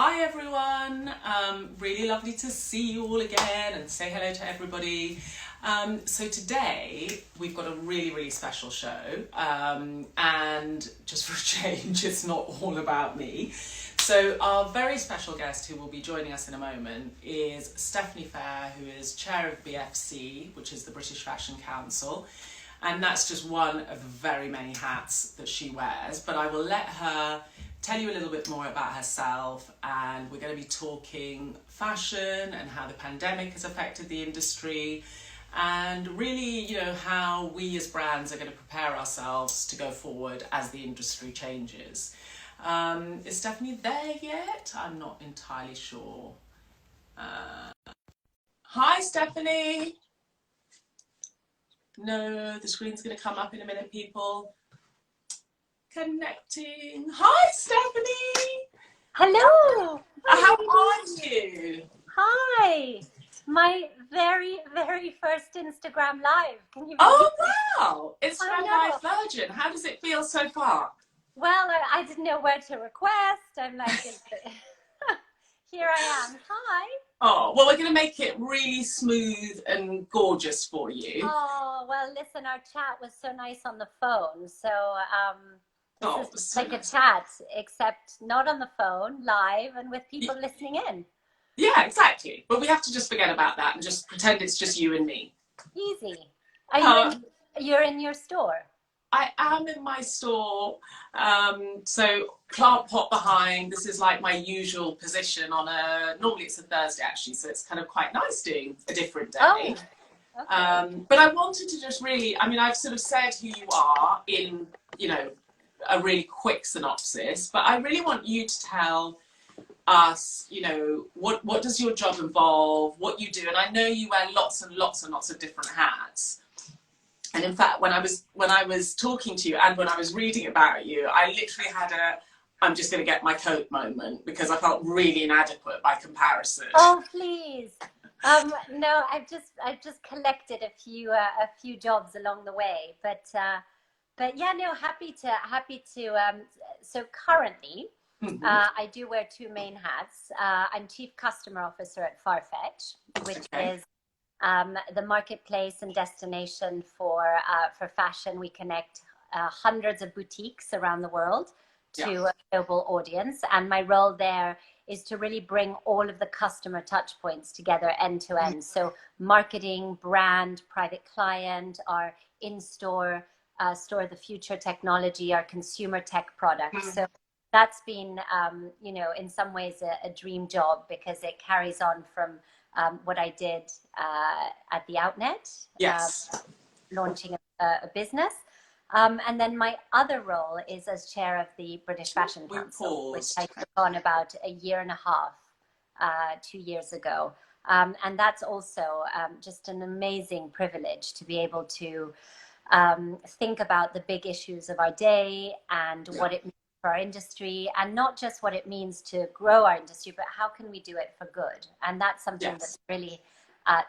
Hi everyone, really lovely to see you all again and say hello to everybody. So today we've got a really special show, and just for a change, it's not all about me. So our very special guest who will be joining us in a moment is Stephanie Phair, who is chair of BFC, which is the British Fashion Council. And that's just one of the very many hats that she wears, but I will let her tell you a little bit more about herself, and we're going to be talking fashion and how the pandemic has affected the industry, and really, how we as brands are going to prepare ourselves to go forward as the industry changes. Is Stephanie there yet? I'm not entirely sure. Hi, Stephanie. No, the screen's going to come up in a minute, people. Connecting. Hi, Stephanie. Hello. How are you? Hi. My very first Instagram live. Can you believe Oh, it? wow. Instagram Live Virgin. How does it feel so far? Well, I didn't know where to request. I'm like, here I am. Hi. Oh, well, we're going to make it really smooth and gorgeous for you. Oh, well, listen, our chat was so nice on the phone. So, this is so like nice. a chat, except not on the phone, live, and with people listening in. Yeah, exactly. But we have to just forget about that and just pretend it's just you and me. Easy. You're in your store? I am in my store. So plant pot behind. This is like my usual position on normally it's a Thursday actually, so it's kind of quite nice doing a different day. Oh, okay. But I wanted to just really, I've sort of said who you are in, a really quick synopsis, but I really want you to tell us, what does your job involve, what you do, and I know you wear lots and lots of different hats. And in fact, when I was talking to you and when I was reading about you, I literally had I'm just going to get my coat moment because I felt really inadequate by comparison. Oh, please. No, I've just collected a few jobs along the way, but yeah, no, happy to. So currently, I do wear two main hats. I'm Chief Customer Officer at Farfetch, which is the marketplace and destination for fashion. We connect hundreds of boutiques around the world to a global audience, and my role there is to really bring all of the customer touch points together end to end. So marketing, brand, private client, our in-store, store of the future technology, our consumer tech products. So that's been, in some ways a dream job because it carries on from what I did at the Outnet, launching a business. And then my other role is as chair of the British Fashion Council, which I took on about a year and a half, 2 years ago. And that's also just an amazing privilege to be able to think about the big issues of our day and what it means for our industry, and not just what it means to grow our industry, but how can we do it for good? And that's something that's really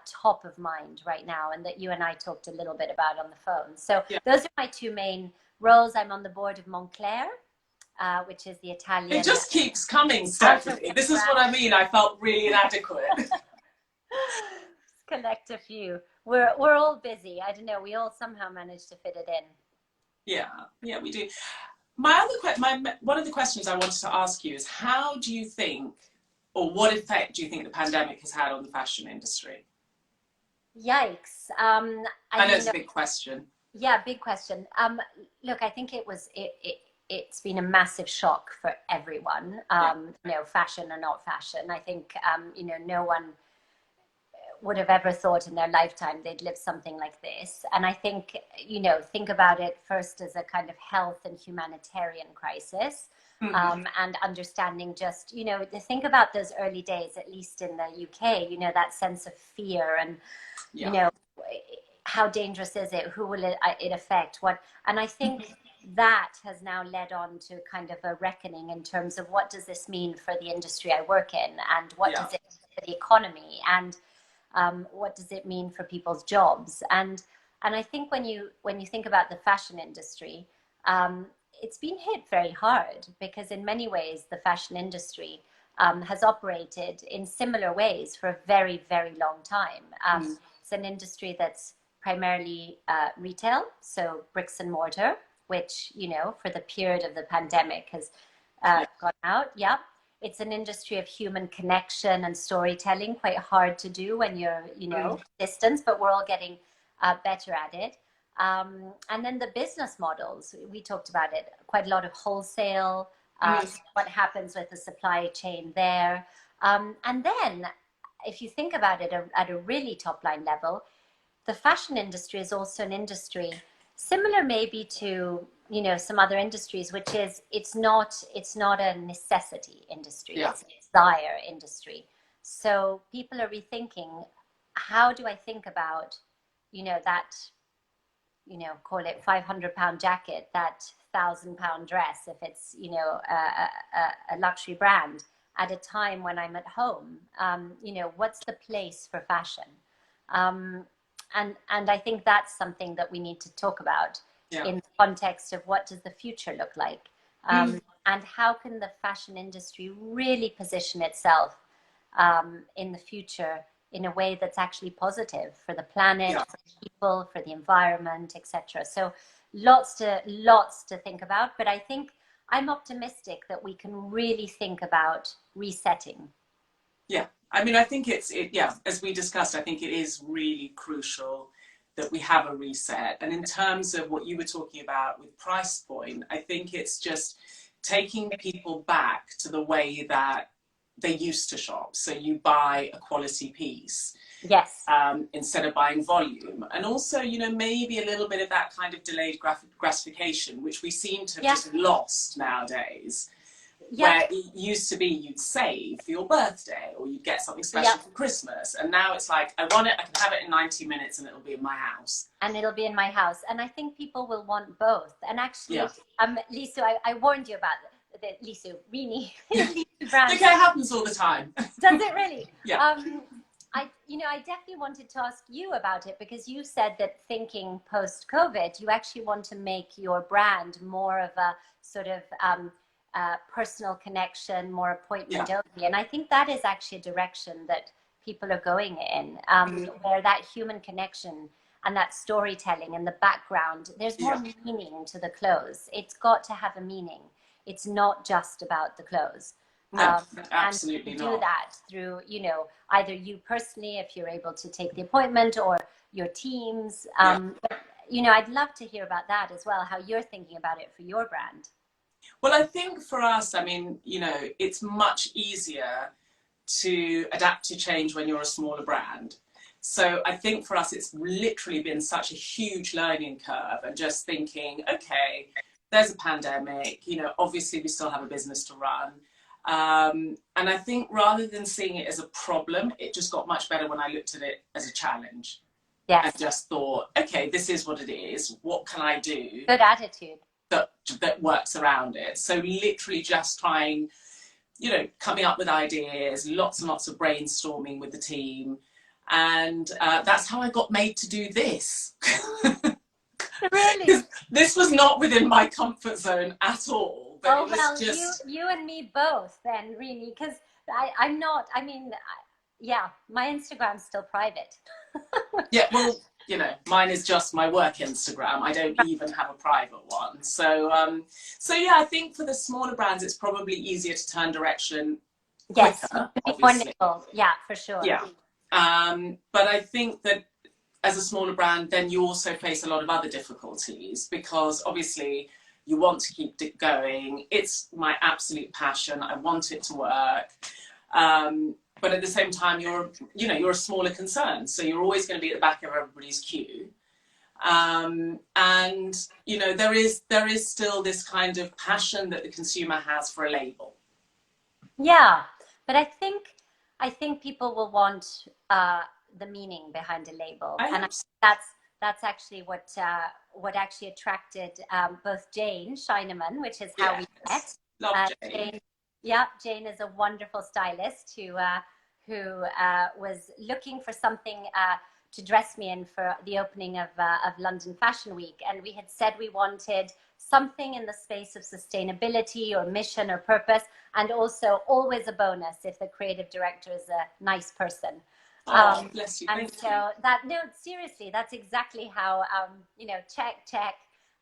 top of mind right now, and that you and I talked a little bit about on the phone. So those are my two main roles. I'm on the board of Moncler, which is the Italian. It just keeps coming, Stephanie. This is what I mean. I felt really inadequate. Collect a few. We're all busy. I don't know. We all somehow manage to fit it in. Yeah, we do. One of the questions I wanted to ask you is, how do you think, or what effect do you think the pandemic has had on the fashion industry? Yikes. I know it's a big question. Yeah, big question. Look, I think it's been a massive shock for everyone, fashion or not fashion. I think, no one would have ever thought in their lifetime they'd live something like this. And I think, think about it first as a kind of health and humanitarian crisis, and understanding just, think about those early days, at least in the UK, that sense of fear and, how dangerous is it? Who will it affect? And I think that has now led on to kind of a reckoning in terms of what does this mean for the industry I work in, and what does it mean for the economy, and what does it mean for people's jobs? And I think when you think about the fashion industry, it's been hit very hard because in many ways the fashion industry has operated in similar ways for a very, very long time. It's an industry that's primarily retail, so bricks and mortar, which, you know, for the period of the pandemic has gone out. Yeah. It's an industry of human connection and storytelling, quite hard to do when you're, you know, distance, but we're all getting better at it. And then the business models, we talked about it, quite a lot of wholesale, what happens with the supply chain there. And then if you think about it at a really top line level, the fashion industry is also an industry similar maybe to, you know, some other industries, which is it's not a necessity industry. It's a desire industry. So people are rethinking, how do I think about, you know, that, you know, call it £500 jacket, that £1,000 dress, if it's, you know, a luxury brand, at a time when I'm at home. You know, what's the place for fashion? And I think that's something that we need to talk about in the context of what does the future look like, and how can the fashion industry really position itself in the future in a way that's actually positive for the planet, for people, for the environment, etc. So lots to think about, but I think I'm optimistic that we can really think about resetting. Yeah, I mean, I think as we discussed, I think it is really crucial that we have a reset. And in terms of what you were talking about with price point, I think it's just taking people back to the way that they used to shop. So you buy a quality piece. Yes. Instead of buying volume. And also, you know, maybe a little bit of that kind of delayed gratification, which we seem to have just lost nowadays. Where it used to be you'd save for your birthday or you'd get something special for Christmas. And now it's like, I want it, I can have it in 90 minutes and it'll be in my house. And it'll be in my house. And I think people will want both. And actually, Lisou, I warned you about the Lisou, Rini, brand. Okay, it happens all the time. Does it really? Yeah. I definitely wanted to ask you about it, because you said that thinking post-COVID, you actually want to make your brand more of a sort of personal connection, more appointment only. And I think that is actually a direction that people are going in, where that human connection and that storytelling and the background, there's more meaning to the clothes. It's got to have a meaning. It's not just about the clothes. No, absolutely and not. do that through, you know, either you personally, if you're able to take the appointment, or your teams. But, you know, I'd love to hear about that as well, how you're thinking about it for your brand. Well, I think for us, I mean, you know, it's much easier to adapt to change when you're a smaller brand. So I think for us, it's literally been such a huge learning curve, and just thinking, okay, there's a pandemic, you know, obviously we still have a business to run. And I think rather than seeing it as a problem, it just got much better when I looked at it as a challenge. Yes. And just thought, okay, this is what it is. What can I do? Good attitude. That works around it. So literally just trying, you know, coming up with ideas, lots and lots of brainstorming with the team. And that's how I got made to do this. Really? This was not within my comfort zone at all. But it was just... you and me both then, really, because I'm not, I mean, my Instagram's still private. Yeah, well, you know, mine is just my work Instagram. I don't even have a private one. So, yeah, I think for the smaller brands, it's probably easier to turn direction quicker, obviously. Wonderful. Yeah, for sure. Yeah. But I think that as a smaller brand, then you also face a lot of other difficulties, because obviously you want to keep it going. It's my absolute passion. I want it to work. But at the same time, you're a smaller concern. So you're always going to be at the back of everybody's queue. And, you know, there is still this kind of passion that the consumer has for a label. Yeah, but I think people will want the meaning behind a label. And that's actually what actually attracted both Jane Scheineman, which is how we met. Love Jane. Jane is a wonderful stylist who was looking for something to dress me in for the opening of London Fashion Week, and we had said we wanted something in the space of sustainability or mission or purpose, and also always a bonus if the creative director is a nice person. Bless you. And so that, no, seriously, that's exactly how, you know, check.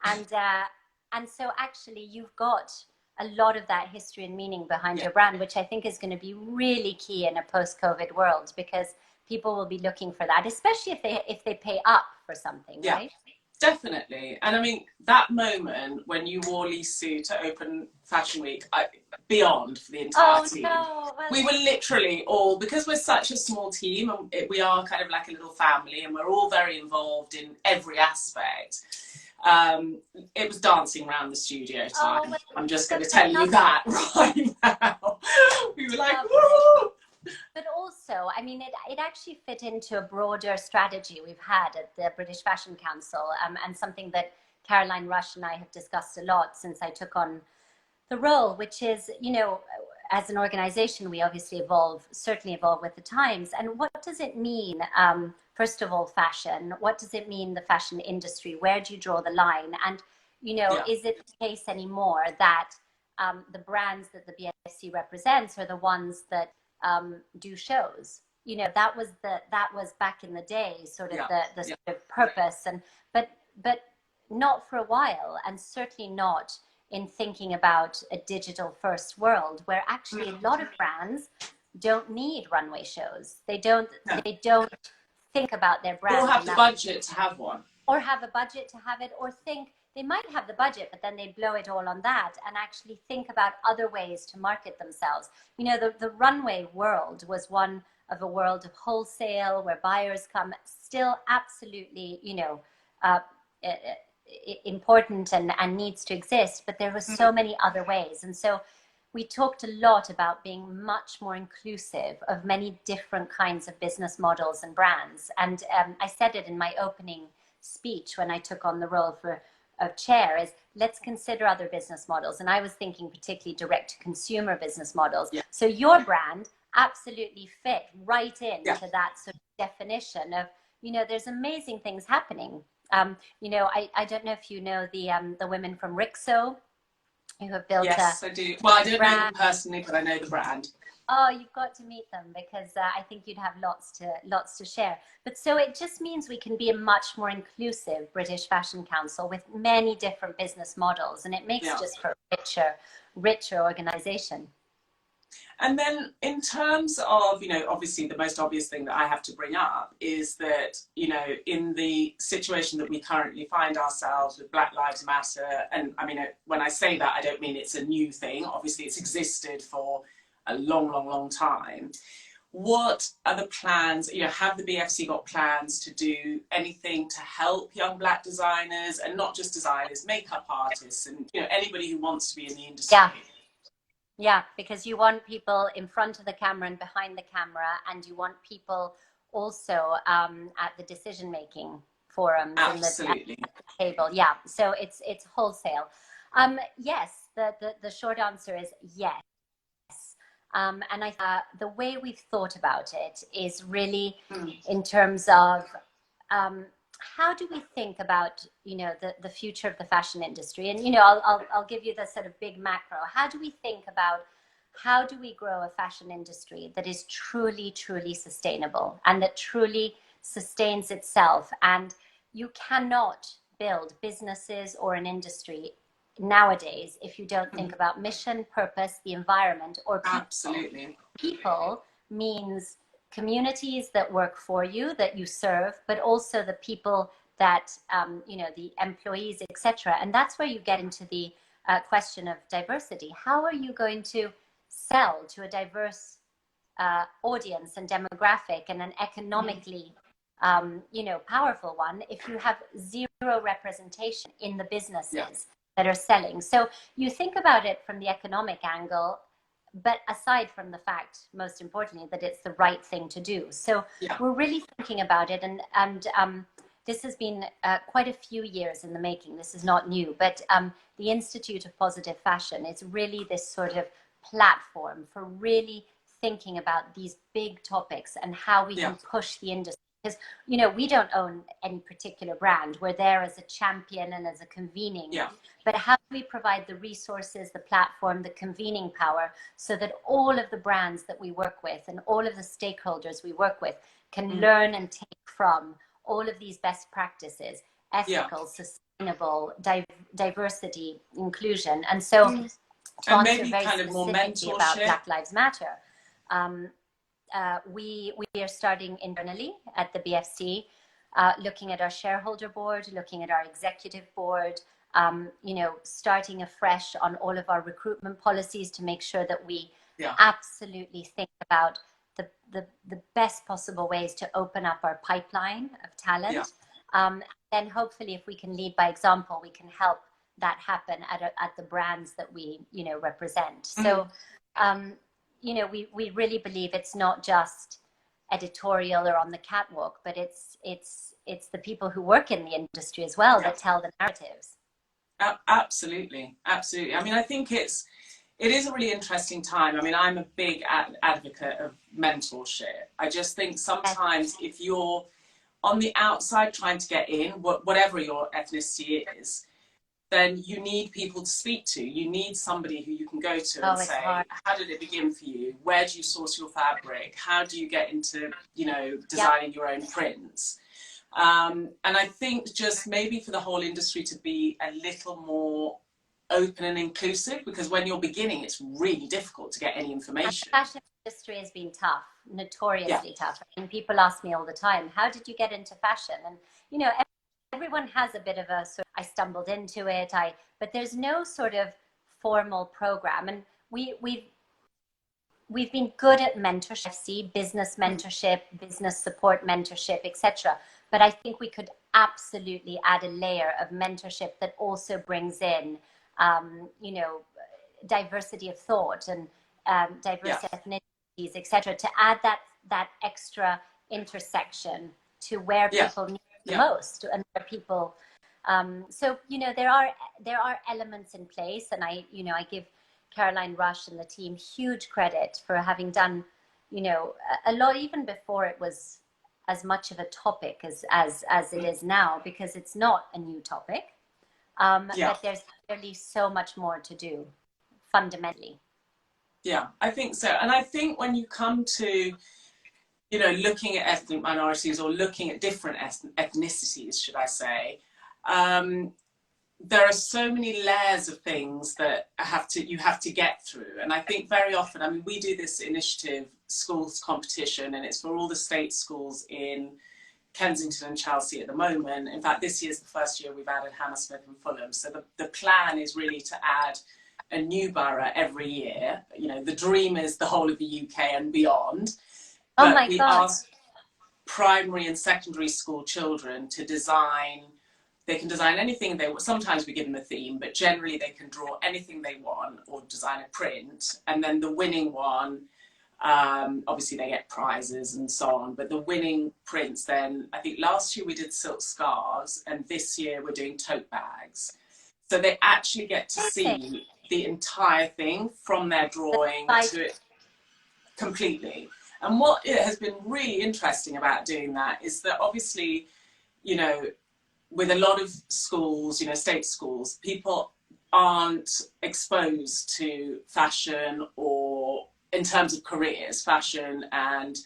And so actually you've got a lot of that history and meaning behind your brand, which I think is going to be really key in a post-COVID world, because people will be looking for that, especially if they pay up for something, right? Definitely. And I mean, that moment when you wore Lisou to open Fashion Week, beyond for the entire team. No. Well, we were literally all, because we're such a small team, and we are kind of like a little family, and we're all very involved in every aspect. It was dancing around the studio time. I'm just going to tell you that right now. We were like, woo! But also, I mean, it actually fit into a broader strategy we've had at the British Fashion Council, and something that Caroline Rush and I have discussed a lot since I took on the role, which is, you know, as an organization, we obviously certainly evolve with the times. And what does it mean, first of all, fashion? What does it mean, the fashion industry? Where do you draw the line? And, you know, is it the case anymore that the brands that the BFC represents are the ones that do shows? You know, that was back in the day, sort of the sort of purpose, but not for a while, and certainly not in thinking about a digital first world where actually a lot of brands don't need runway shows. They don't think about their brand, or have the budget to have one, or have a budget to have it, or think they might have the budget, but then they blow it all on that and actually think about other ways to market themselves. You know, the runway world was one of a world of wholesale where buyers come, still absolutely, you know, important and needs to exist, but there were so many other ways. And so we talked a lot about being much more inclusive of many different kinds of business models and brands. And I said it in my opening speech when I took on the role of chair, is let's consider other business models. And I was thinking particularly direct to consumer business models. So your brand absolutely fit right into that sort of definition of, you know, there's amazing things happening. You know, I don't know if you know the women from Rixo who have built I do. Well, I don't know them personally, but I know the brand. Oh, you've got to meet them, because I think you'd have lots to share. But so it just means we can be a much more inclusive British Fashion Council with many different business models, and it makes just for a richer organization. And then in terms of, you know, obviously the most obvious thing that I have to bring up is that, you know, in the situation that we currently find ourselves with Black Lives Matter, and I mean, when I say that, I don't mean it's a new thing. Obviously it's existed for a long time. What are the plans? You know, have the BFC got plans to do anything to help young Black designers, and not just designers, makeup artists, and, you know, anybody who wants to be in the industry? Yeah, because you want people in front of the camera and behind the camera, and you want people also at the decision-making forums and at the table. Yeah, so it's wholesale. Yes, the short answer is yes. And the way we've thought about it is really in terms of how do we think about, you know, the future of the fashion industry? And, you know, I'll give you the sort of big macro. How do we think about how do we grow a fashion industry that is truly sustainable and that truly sustains itself? And you cannot build businesses or an industry nowadays if you don't think about mission, purpose, the environment, or people. Absolutely. People means communities that work for you, that you serve, but also the people that, you know, the employees, etc. And that's where you get into the question of diversity. How are you going to sell to a diverse audience and demographic, and an economically, you know, powerful one, if you have zero representation in the businesses that are selling? So you think about it from the economic angle, but aside from the fact, most importantly, that it's the right thing to do. So we're really thinking about it, and this has been quite a few years in the making. This is not new, but the Institute of Positive Fashion is really this sort of platform for really thinking about these big topics and how we can push the industry. because, you know, we don't own any particular brand. We're there as a champion and as a convening. Yeah. But how do we provide the resources, the platform, the convening power so that all of the brands that we work with and all of the stakeholders we work with can learn and take from all of these best practices, ethical, sustainable, diversity, inclusion. And so to and answer maybe very kind of more specifically mentorship about Black Lives Matter, we are starting internally at the BFC, looking at our shareholder board, looking at our executive board, you know, starting afresh on all of our recruitment policies to make sure that we absolutely think about the best possible ways to open up our pipeline of talent. Then hopefully, if we can lead by example, we can help that happen at the brands that we, you know, represent. So, you know, we really believe it's not just editorial or on the catwalk, but it's the people who work in the industry as well that tell the narratives. Absolutely. I mean, I think it is a really interesting time. I mean, I'm a big advocate of mentorship. I just think sometimes if you're on the outside trying to get in, whatever your ethnicity is, then you need people to speak to. You need somebody who you can go to and say, how did it begin for you? Where do you source your fabric? How do you get into, you know, designing your own prints? And I think just maybe for the whole industry to be a little more open and inclusive, because when you're beginning, it's really difficult to get any information. The fashion industry has been tough, notoriously tough. And people ask me all the time, how did you get into fashion? And, you know, everyone has a bit of a sort of, I stumbled into it, but there's no sort of formal program. And we've been good at mentorship, business mentorship, business support mentorship, etc. But I think we could absolutely add a layer of mentorship that also brings in, you know, diversity of thought and diverse ethnicities, etc. To add that extra intersection to where people need the most and where people. So, you know, there are elements in place, and I give Caroline Rush and the team huge credit for having done, you know, a lot even before it was as much of a topic as it is now, because it's not a new topic. But there's clearly so much more to do fundamentally. Yeah, I think so. And I think when you come to, you know, looking at ethnic minorities or looking at different ethnicities, should I say, there are so many layers of things that you have to get through. And I think very often, I mean, we do this initiative, schools competition, and it's for all the state schools in Kensington and Chelsea at the moment. In fact, this year's the first year we've added Hammersmith and Fulham. So the plan is really to add a new borough every year. You know, the dream is the whole of the UK and beyond. Oh my God. We ask primary and secondary school children to design. They can design anything they want. Sometimes we give them a theme, but generally they can draw anything they want or design a print. And then the winning one, obviously they get prizes and so on, but the winning prints then, I think last year we did silk scarves and this year we're doing tote bags. So they actually get to see the entire thing from their drawing to it completely. And what it has been really interesting about doing that is that obviously, you know, with a lot of schools, you know, state schools, people aren't exposed to fashion or in terms of careers, fashion and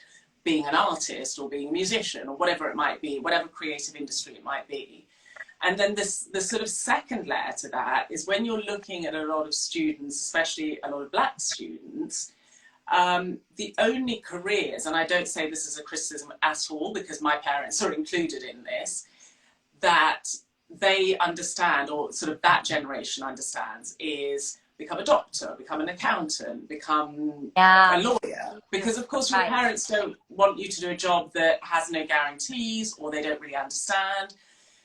being an artist or being a musician or whatever it might be, whatever creative industry it might be. And then the sort of second layer to that is when you're looking at a lot of students, especially a lot of Black students, the only careers, and I don't say this as a criticism at all because my parents are included in this, that they understand, or sort of that generation understands, is become a doctor, become an accountant, become a lawyer. Because of course your parents don't want you to do a job that has no guarantees or they don't really understand.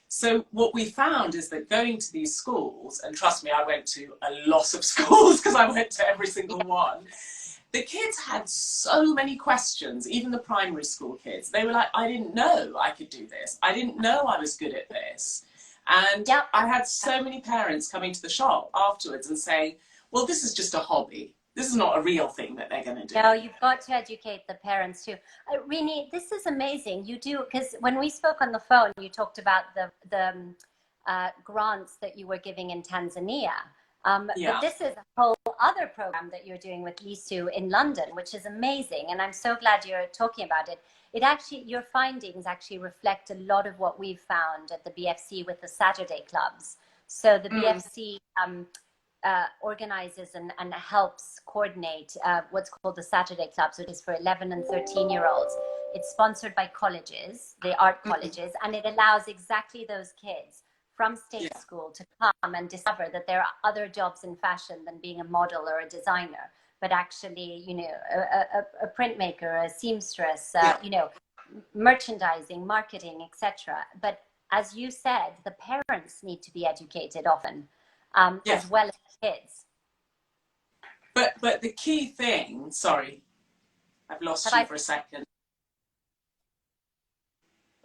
So what we found is that going to these schools, and trust me, I went to a lot of schools because I went to every single one, the kids had so many questions, even the primary school kids. They were like, I didn't know I could do this. I didn't know I was good at this. And I had so many parents coming to the shop afterwards and saying, well, this is just a hobby. This is not a real thing that they're going to do. No, you've got to educate the parents too. Rini, this is amazing. You do, because when we spoke on the phone, you talked about the grants that you were giving in Tanzania. But this is a whole other program that you're doing with Lisou in London, which is amazing. And I'm so glad you're talking about it. It actually, your findings actually reflect a lot of what we've found at the BFC with the Saturday clubs. So the BFC organizes and helps coordinate what's called the Saturday clubs, which is for 11 and 13-year-olds. It's sponsored by colleges, the art colleges, and it allows exactly those kids from state school to come and discover that there are other jobs in fashion than being a model or a designer, but actually, you know, a printmaker, a seamstress, you know, merchandising, marketing, etc. But as you said, the parents need to be educated often, as well as kids. But the key thing, sorry, I've lost you for a second.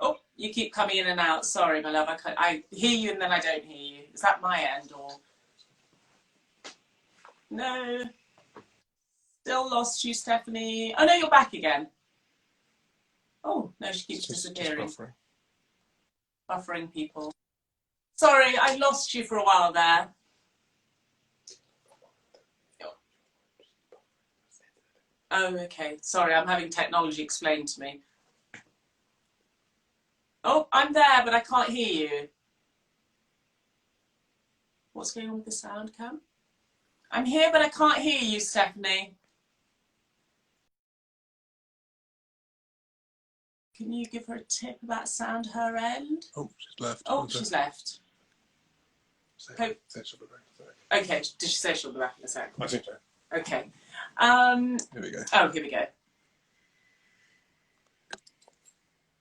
Oh, you keep coming in and out. Sorry, my love. I hear you and then I don't hear you. Is that my end or? No. Still lost you, Stephanie. Oh, no, you're back again. Oh, no, she keeps disappearing. Just buffering. Buffering people. Sorry, I lost you for a while there. Oh, okay. Sorry, I'm having technology explained to me. Oh, I'm there, but I can't hear you. What's going on with the sound cam? I'm here, but I can't hear you, Stephanie. Can you give her a tip about sound her end? Oh, she's left. Oh, she's left. Said she'll be back in a sec. Okay, did she say she'll be back in a sec? I think so. Okay. Here we go. Oh, here we go.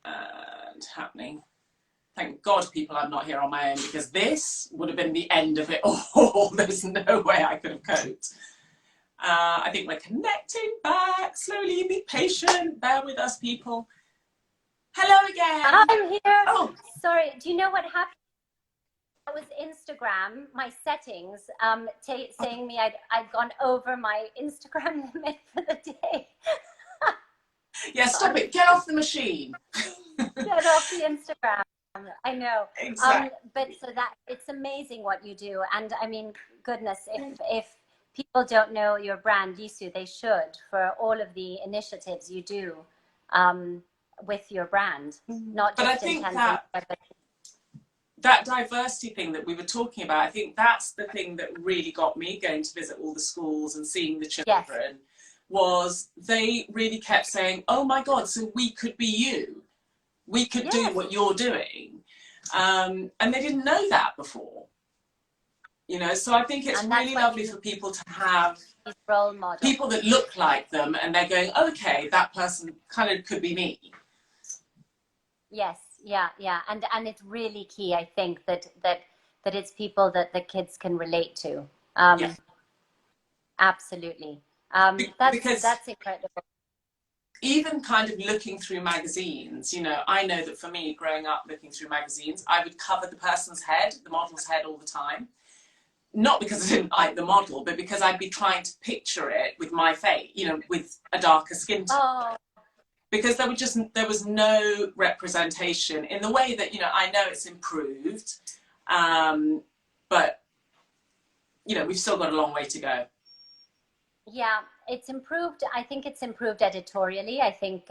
And happening. Thank God, people, I'm not here on my own, because this would have been the end of it all. There's no way I could have coped. I think we're connecting back. Slowly, be patient. Bear with us, people. Hello again. I'm here. Oh, sorry. Do you know what happened? That was Instagram, my settings, saying me I'd gone over my Instagram limit for the day. yeah, stop it. Get off the machine. Get off the Instagram. I know. Exactly. But so that it's amazing what you do. And I mean, goodness, if people don't know your brand, Lisou, they should, for all of the initiatives you do with your brand. Not just but I think in Tanzania, but that diversity thing that we were talking about, I think that's the thing that really got me going to visit all the schools and seeing the children, was they really kept saying, oh my God, so we could be you. We could do what you're doing. And they didn't know that before. You know, so I think it's really lovely for people to have role models, people that look like them and they're going, okay, that person kind of could be me. Yes, yeah. And it's really key, I think, that it's people that the kids can relate to. Absolutely. That's incredible. Even kind of looking through magazines, you know, I know that for me, growing up looking through magazines, I would cover the person's head, the model's head all the time. Not because I didn't like the model, but because I'd be trying to picture it with my face, you know, with a darker skin tone. Oh. Because there was no representation in the way that, you know, I know it's improved, but, you know, we've still got a long way to go. Yeah, it's improved. I think it's improved editorially. I think,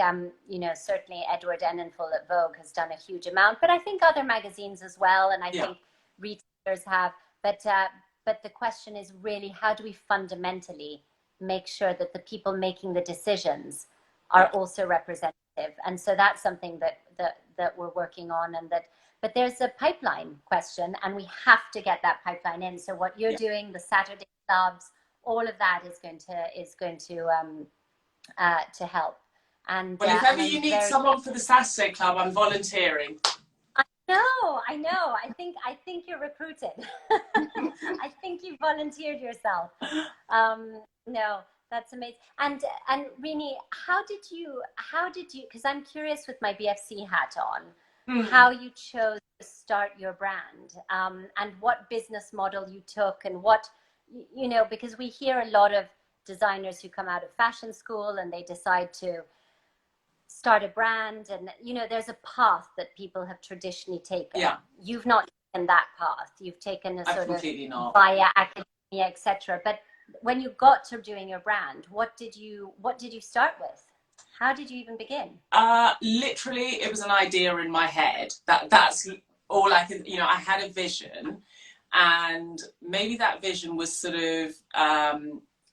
you know, certainly Edward Enninful at Vogue has done a huge amount, but I think other magazines as well, and I think retailers have. But the question is really, how do we fundamentally make sure that the people making the decisions are also representative? And so that's something that we're working on, but there's a pipeline question, and we have to get that pipeline in. So what you're doing, the Saturday clubs, all of that is going to help. And well, if ever you need someone for the Saturday club, I'm volunteering. I know. I think you're recruited. I think you volunteered yourself. No, that's amazing. And Rini, how did you? Because I'm curious with my BFC hat on, how you chose to start your brand, and what business model you took, and what, you know, because we hear a lot of designers who come out of fashion school and they decide to start a brand, and there's a path that people have traditionally taken. Yeah. You've not taken that path. You've taken a I've sort of completely not. via academia, etc. But when you got to doing your brand, what did you start with? How did you even begin? Literally, it was an idea in my head. That's all I can, I had a vision, and maybe that vision was sort of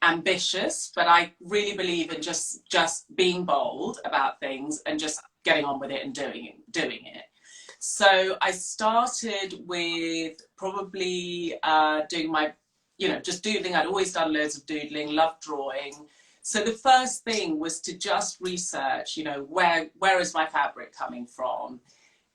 ambitious, but I really believe in just being bold about things and just getting on with it and doing it. So I started with probably doing my, just doodling. I'd always done loads of doodling, loved drawing. So the first thing was to just research, where is my fabric coming from?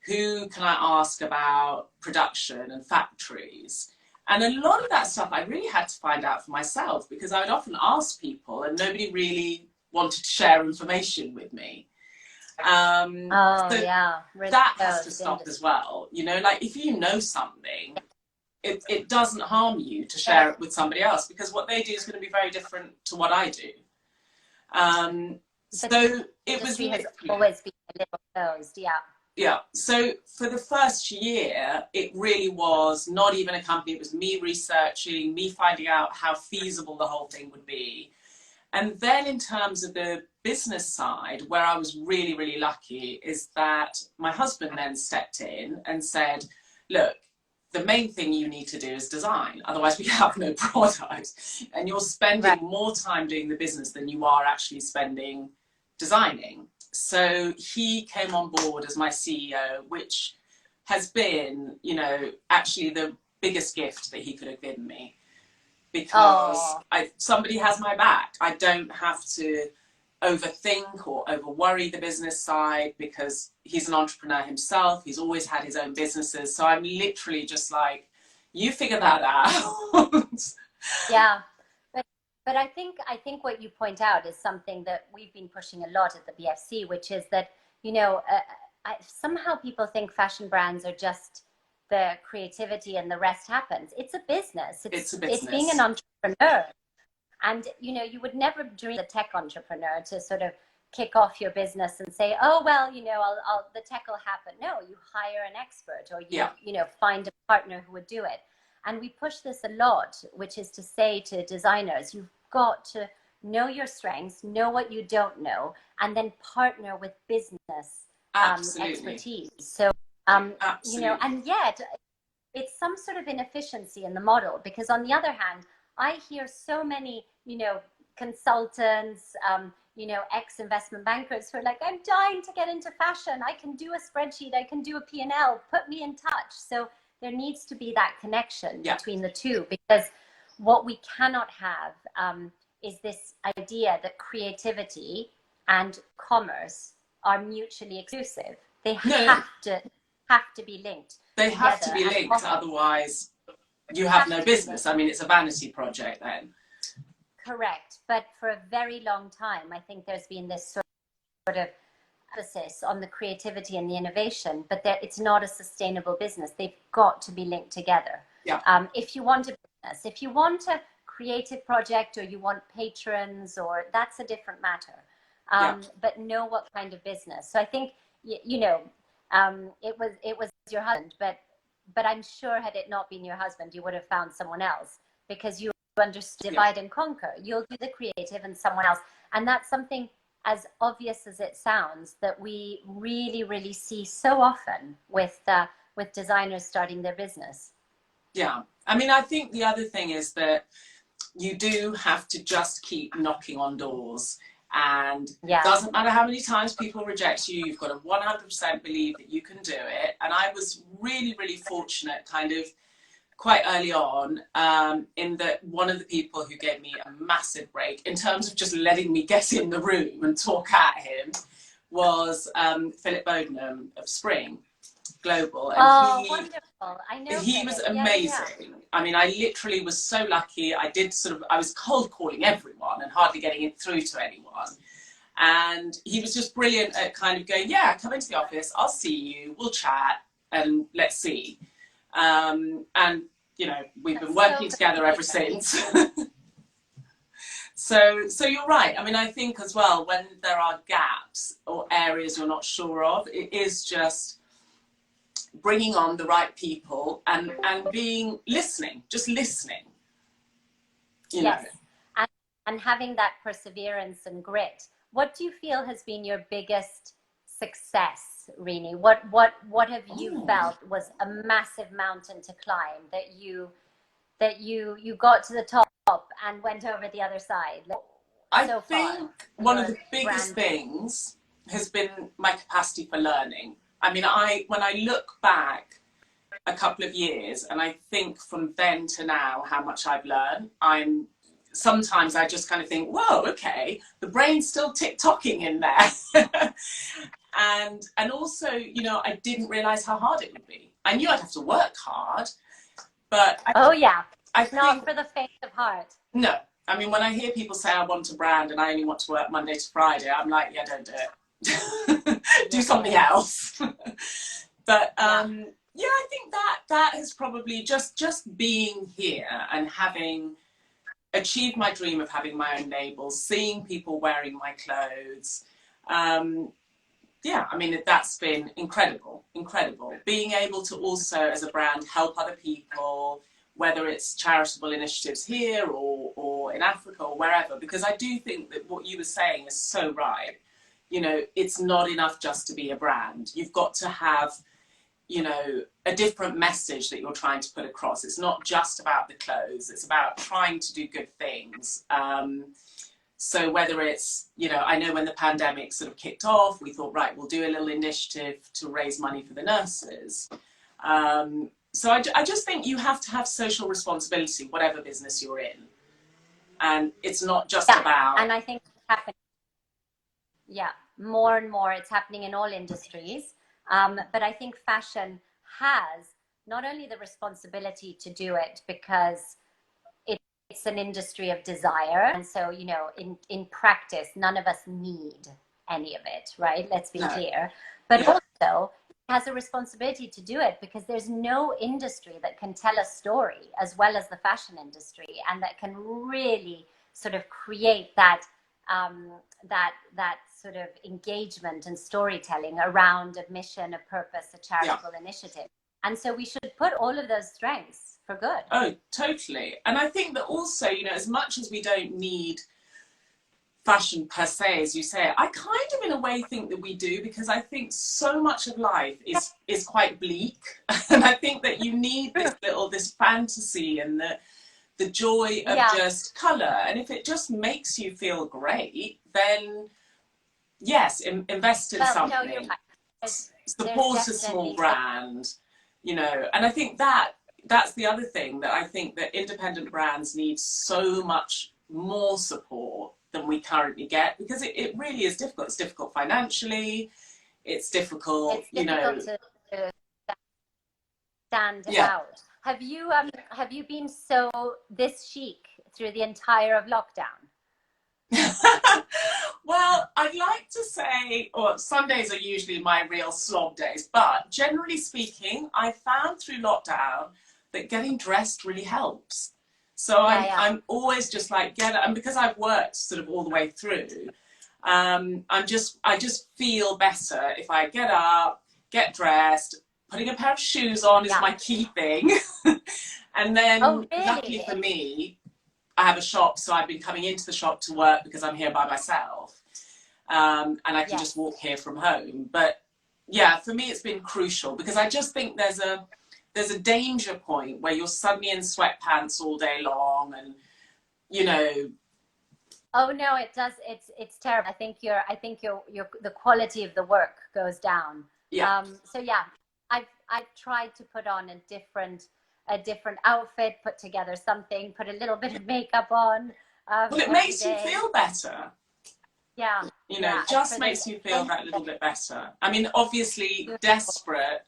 Who can I ask about production and factories? And a lot of that stuff I really had to find out for myself, because I would often ask people and nobody really wanted to share information with me. Really that has to stop as well. Like if you know something, it doesn't harm you to share it with somebody else, because what they do is going to be very different to what I do. So it was has always been a little closed, yeah. So for the first year, it really was not even a company. It was me researching, me finding out how feasible the whole thing would be. And then in terms of the business side, where I was really, really lucky, is that my husband then stepped in and said, look, the main thing you need to do is design. Otherwise we have no product. And you're spending more time doing the business than you are actually spending designing. So he came on board as my CEO, which has been, actually the biggest gift that he could have given me, because somebody has my back. I don't have to overthink or over worry the business side, because he's an entrepreneur himself. He's always had his own businesses. So I'm literally just like, you figure that out. Yeah. But I think what you point out is something that we've been pushing a lot at the BFC, which is that, somehow people think fashion brands are just the creativity and the rest happens. It's a business. It's a business. It's being an entrepreneur. And, you would never dream as a tech entrepreneur to sort of kick off your business and say, oh, well, the tech will happen. No, you hire an expert, or you find a partner who would do it. And we push this a lot, which is to say to designers, you've got to know your strengths, know what you don't know, and then partner with business expertise. So, and yet it's some sort of inefficiency in the model, because on the other hand, I hear so many, consultants, ex-investment bankers who are like, I'm dying to get into fashion. I can do a spreadsheet. I can do a P&L. Put me in touch. So there needs to be that connection between the two, because what we cannot have is this idea that creativity and commerce are mutually exclusive. They have to be linked. They have to be linked, otherwise you have no business. I mean, it's a vanity project then. Correct. But for a very long time, I think there's been this sort of emphasis on the creativity and the innovation, but it's not a sustainable business. They've got to be linked together. Yeah. If you want a business, if you want a creative project, or you want patrons, or that's a different matter. But know what kind of business. So I think, it was your husband, but I'm sure had it not been your husband, you would have found someone else, because you understood divide and conquer. You'll do the creative and someone else. And that's something, as obvious as it sounds, that we really, really see so often with designers starting their business. Yeah. I mean, I think the other thing is that you do have to just keep knocking on doors. And it doesn't matter how many times people reject you, you've got to 100% believe that you can do it. And I was really, really fortunate kind of quite early on, in that one of the people who gave me a massive break in terms of just letting me get in the room and talk at him was Philip Bodenham of Spring Global. And wonderful. I know he was amazing. Yeah. I mean, I literally was so lucky. I was cold calling everyone and hardly getting it through to anyone. And he was just brilliant at kind of going, yeah, come into the office, I'll see you, we'll chat, and let's see. And, we've been working together ever since. So you're right. I mean, I think as well, when there are gaps or areas you're not sure of, it is just bringing on the right people and being listening, just listening. You know. And having that perseverance and grit. What do you feel has been your biggest success, Rini? What have you felt was a massive mountain to climb that you got to the top and went over the other side? I think one of the biggest things has been my capacity for learning. I mean, when I look back a couple of years and I think from then to now how much I've learned, sometimes I just kind of think, whoa, okay, the brain's still tick-tocking in there. and also, you know, I didn't realize how hard it would be. I knew I'd have to work hard, but not for the faint of heart. No. I mean, when I hear people say I want a brand and I only want to work Monday to Friday, I'm like, yeah, don't do it. Do something else. But yeah, I think that has probably just being here and having achieved my dream of having my own labels, seeing people wearing my clothes. Yeah, I mean, that's been incredible. Being able to also, as a brand, help other people, whether it's charitable initiatives here or in Africa or wherever, because I do think that what you were saying is so right. You know, it's not enough just to be a brand. You've got to have, you know, a different message that you're trying to put across. It's not just about the clothes. It's about trying to do good things. So whether it's, you know, I know when the pandemic sort of kicked off, we thought, right, we'll do a little initiative to raise money for the nurses. So I just think you have to have social responsibility, whatever business you're in. And it's not just about... And I think it's happening. Yeah, more and more it's happening in all industries. But I think fashion has not only the responsibility to do it because it's an industry of desire. And so, you know, in practice, none of us need any of it, right? Let's be clear. But also it has a responsibility to do it because there's no industry that can tell a story as well as the fashion industry and that can really sort of create that that sort of engagement and storytelling around a mission, a purpose, a charitable initiative. And so we should put all of those strengths for good. Oh, totally. And I think that also, you know, as much as we don't need fashion per se, as you say, I kind of in a way think that we do, because I think so much of life is quite bleak. And I think that you need this fantasy and the joy of just colour. And if it just makes you feel great, then yes, invest in something. No, you're right. Support a small brand, you know. And I think that's the other thing, that I think that independent brands need so much more support than we currently get, because it really is difficult. It's difficult financially. It's difficult, you know. To stand out. Have you been so this chic through the entire of lockdown? Well, I'd like to say, or Sundays are usually my real slob days, but generally speaking, I found through lockdown that getting dressed really helps. So I'm always just like, and because I've worked sort of all the way through, I just feel better if I get up, get dressed. Putting a pair of shoes on is my key thing. And then luckily for me, I have a shop, so I've been coming into the shop to work because I'm here by myself. And I can just walk here from home. But yeah, for me, it's been crucial, because I just think there's a danger point where you're suddenly in sweatpants all day long, and you know. Oh no, it does. It's terrible. I think the quality of the work goes down. Yeah. So yeah, I've tried to put on a different outfit, put together something, put a little bit of makeup on. Well, it makes you feel better. Yeah. You know, it just makes you feel that little bit better. I mean, obviously desperate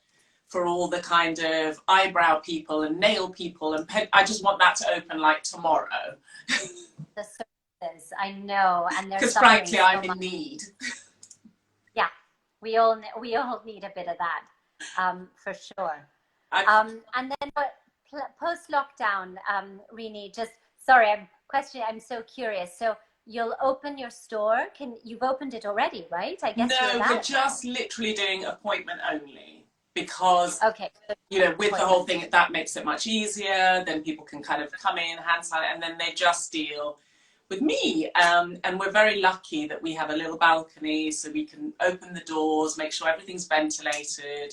for all the kind of eyebrow people and nail people and I just want that to open like tomorrow. The services, I know, and there's because frankly, I'm in need. Yeah, we all need a bit of that, for sure. And then post lockdown, Rini, just sorry, I'm question. I'm so curious. So you'll open your store. You've opened it already, right? I guess No, you're we're about just literally doing appointment only because, okay. you know, with the whole thing, that makes it much easier. Then people can kind of come in, hand sign it, and then they just deal with me. And we're very lucky that we have a little balcony so we can open the doors, make sure everything's ventilated.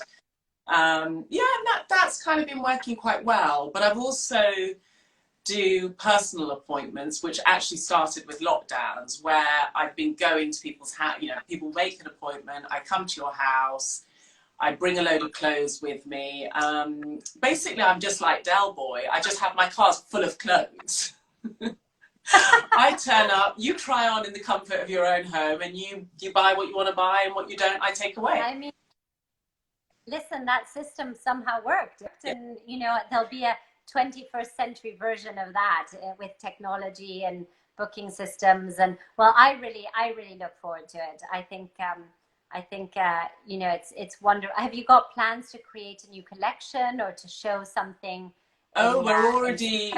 Yeah, and that's kind of been working quite well. But I've also do personal appointments, which actually started with lockdowns, where I've been going to people's house. You know, people make an appointment, I come to your house, I bring a load of clothes with me. Basically, I'm just like Del Boy. I just have my cars full of clothes. I turn up, you try on in the comfort of your own home, and you buy what you want to buy, and what you don't, I take away. I mean, listen, that system somehow worked, and you know, there'll be a 21st century version of that with technology and booking systems. And well, I really look forward to it. I think you know, it's wonderful. Have you got plans to create a new collection or to show something? Oh, we're already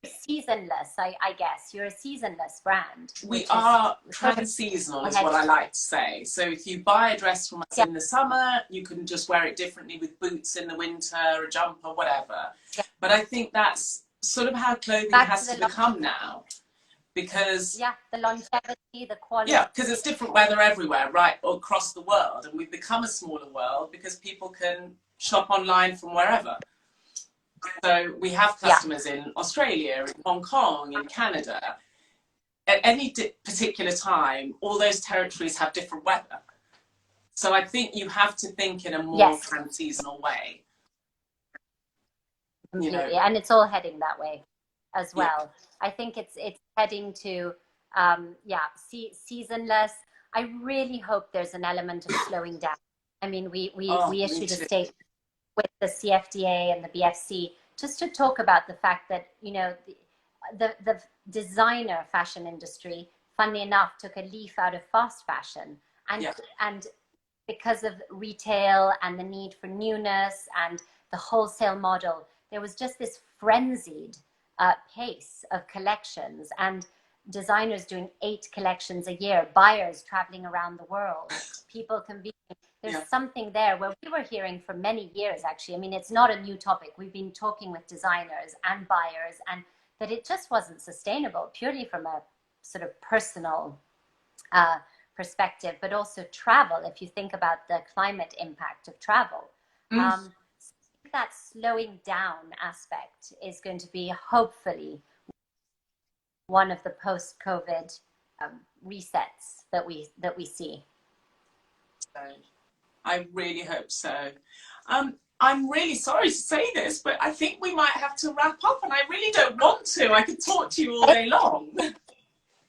seasonless. I guess you're a seasonless brand. We are trans-seasonal is what I like to say. So if you buy a dress from us in the summer, you can just wear it differently with boots in the winter, a jumper, whatever. Yeah. But I think that's sort of how clothing has to become now. Because the longevity, the quality. Yeah, because it's different weather everywhere, right, across the world. And we've become a smaller world because people can shop online from wherever. So we have customers in Australia, in Hong Kong, in Canada. At any particular time, all those territories have different weather. So I think you have to think in a more trans-seasonal way. You know, and it's all heading that way as well. I think it's heading to seasonless. I really hope there's an element of slowing down. I mean, we issued a statement with the CFDA and the BFC just to talk about the fact that, you know, the designer fashion industry, funnily enough, took a leaf out of fast fashion, and because of retail and the need for newness and the wholesale model, there was just this frenzied pace of collections, and designers doing 8 collections a year, buyers traveling around the world, people convening. There's something there where we were hearing for many years, actually. I mean, it's not a new topic. We've been talking with designers and buyers, and that it just wasn't sustainable, purely from a sort of personal perspective, but also travel, if you think about the climate impact of travel. That slowing down aspect is going to be hopefully one of the post-COVID resets that we see. I really hope so. I'm really sorry to say this, but I think we might have to wrap up, and I really don't want to. I could talk to you all day long.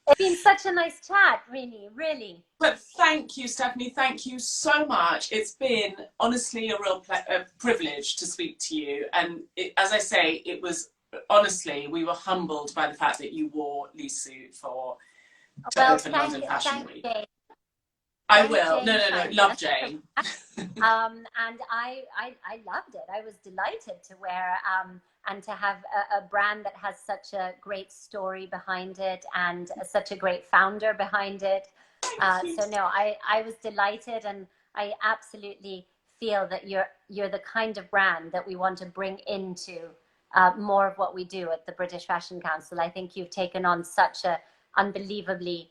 It's been such a nice chat, really. But thank you, Stephanie. Thank you so much. It's been honestly a real privilege to speak to you. And as I say, it was honestly, we were humbled by the fact that you wore Lisou to open London Fashion Week. Jane. I will. No. Love Jane. And I loved it. I was delighted to wear and to have a brand that has such a great story behind it and such a great founder behind it. So no, I was delighted, and I absolutely feel that you're the kind of brand that we want to bring into more of what we do at the British Fashion Council. I think you've taken on such a unbelievably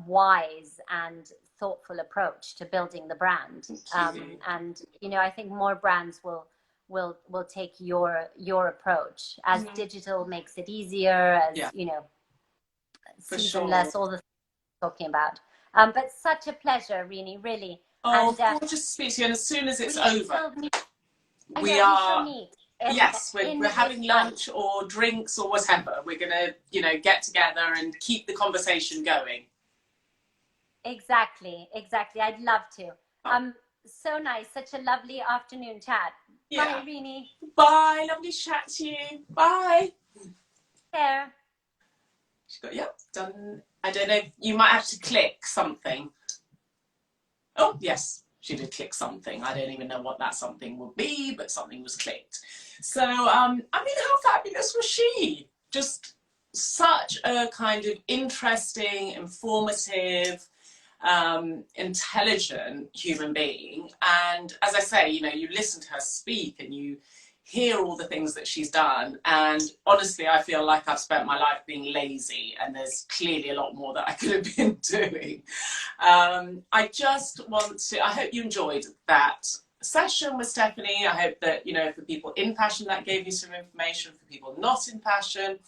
wise and thoughtful approach to building the brand, and you know, I think more brands will take your approach as digital makes it easier, as you know, seasonless, all the things we're talking about. But such a pleasure, Rini, really. Oh, gorgeous to speak to you. And as soon as it's over, we are. Yes, we're having lunch or drinks or whatever. We're gonna, you know, get together and keep the conversation going. Exactly. I'd love to. So nice. Such a lovely afternoon chat. Bye, Rini. Bye. Lovely to chat to you. Bye. There. She's got, done. I don't know. You might have to click something. Oh, yes. She did click something. I don't even know what that something would be, but something was clicked. So, I mean, how fabulous was she? Just such a kind of interesting, informative, intelligent human being. And as I say, you know, you listen to her speak and you hear all the things that she's done. And honestly, I feel like I've spent my life being lazy, and there's clearly a lot more that I could have been doing. I just want to, I hope you enjoyed that session with Stephanie. I hope that, you know, for people in passion, that gave you some information. For people not in passion,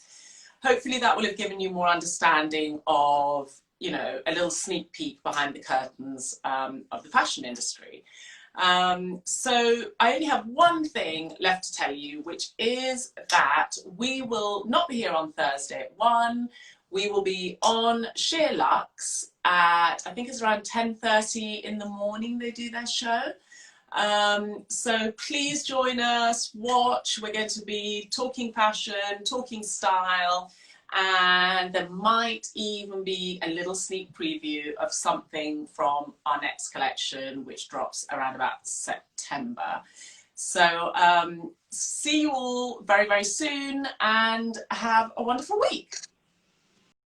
hopefully that will have given you more understanding of, you know, a little sneak peek behind the curtains of the fashion industry. So I only have one thing left to tell you, which is that we will not be here on Thursday at 1. We will be on Sheer Luxe at, I think it's around 10:30 in the morning they do their show. So please join us, watch. We're going to be talking fashion, talking style, and there might even be a little sneak preview of something from our next collection, which drops around about September. So see you all very, very soon, and have a wonderful week.